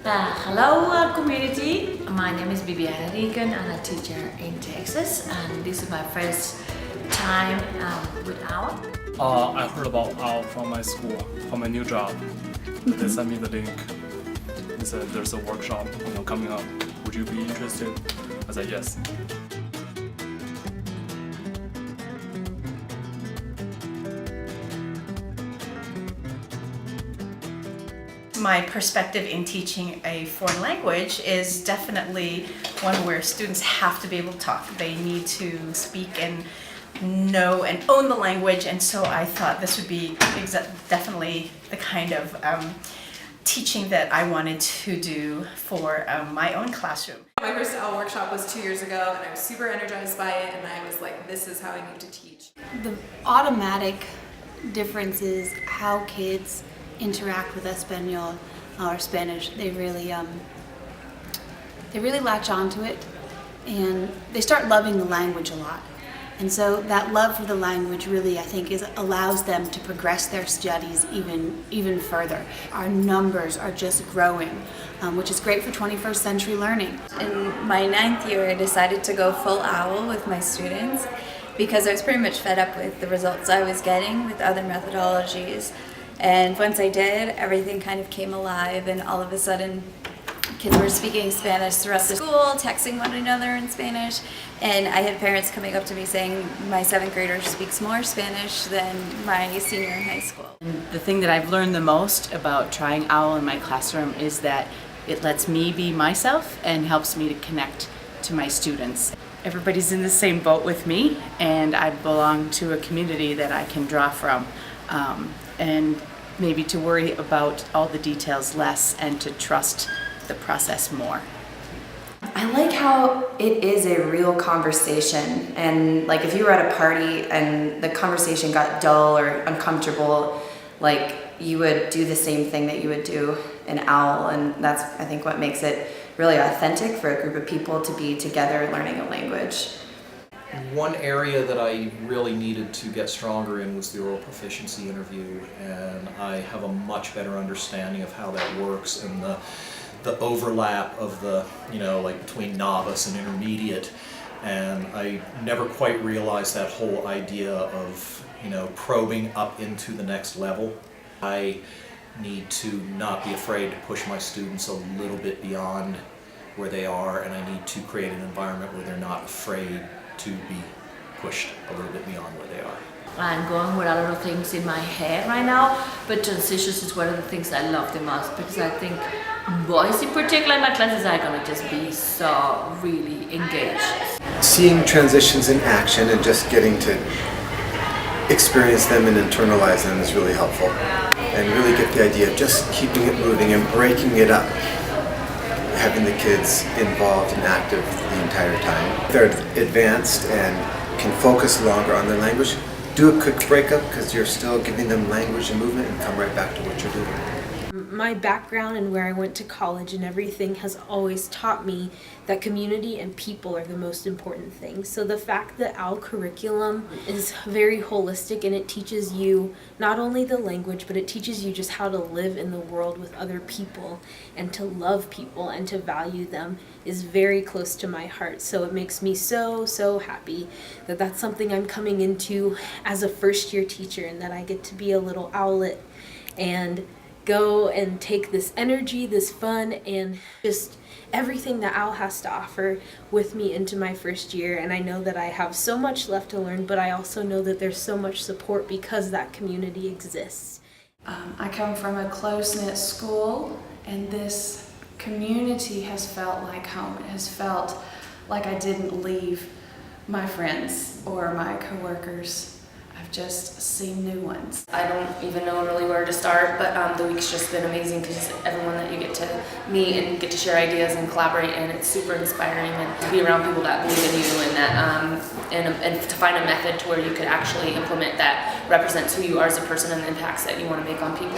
Hello community, my name is Bibiana Regan and I'm a teacher in Texas, and this is my first time with OWL. I heard about OWL from my school, from my new job. They sent me the link. They said there's a workshop coming up. Would you be interested? I said yes. My perspective in teaching a foreign language is definitely one where students have to be able to talk. They need to speak and know and own the language, and so I thought this would be definitely the kind of teaching that I wanted to do for my own classroom. My first OWL workshop was 2 years ago, and I was super energized by it, and I was like, this is how I need to teach. The automatic difference is how kids interact with Espanol or Spanish. They really latch onto it, and they start loving the language a lot. And so that love for the language really, I think, allows them to progress their studies even further. Our numbers are just growing, which is great for 21st century learning. In my 9th year, I decided to go full OWL with my students because I was pretty much fed up with the results I was getting with other methodologies. And once I did, everything kind of came alive, and all of a sudden kids were speaking Spanish throughout the school, texting one another in Spanish, and I had parents coming up to me saying my 7th grader speaks more Spanish than my senior in high school. The thing that I've learned the most about trying OWL in my classroom is that it lets me be myself and helps me to connect to my students. Everybody's in the same boat with me, and I belong to a community that I can draw from. And maybe to worry about all the details less and to trust the process more. I like how it is a real conversation, and like if you were at a party and the conversation got dull or uncomfortable, like you would do the same thing that you would do in OWL, and that's I think what makes it really authentic for a group of people to be together learning a language. One area that I really needed to get stronger in was the oral proficiency interview, and I have a much better understanding of how that works and the overlap of the, like between novice and intermediate, and I never quite realized that whole idea of, probing up into the next level. I need to not be afraid to push my students a little bit beyond where they are, and I need to create an environment where they're not afraid to be pushed a little bit beyond where they are. I'm going with a lot of things in my head right now, but transitions is one of the things I love the most, because I think boys in particular in my classes are going to just be so really engaged. Seeing transitions in action and just getting to experience them and internalize them is really helpful, and really get the idea of just keeping it moving and breaking it up. Having the kids involved and active the entire time. They're advanced and can focus longer on their language. Do a quick breakup because you're still giving them language and movement, and come right back to what you're doing. My background and where I went to college and everything has always taught me that community and people are the most important things. So the fact that OWL curriculum is very holistic, and it teaches you not only the language, but it teaches you just how to live in the world with other people and to love people and to value them, is very close to my heart. So it makes me so happy that that's something I'm coming into as a first-year teacher, and that I get to be a little owlet and go and take this energy, this fun, and just everything that OWL has to offer with me into my first year. And I know that I have so much left to learn, but I also know that there's so much support because that community exists. I come from a close-knit school, and this community has felt like home. It has felt like I didn't leave my friends or my coworkers. I've just seen new ones. I don't even know really where to start, but the week's just been amazing because everyone that you get to meet and get to share ideas and collaborate, and it's super inspiring, and to be around people that believe in you, and that and to find a method to where you could actually implement that represents who you are as a person and the impacts that you want to make on people.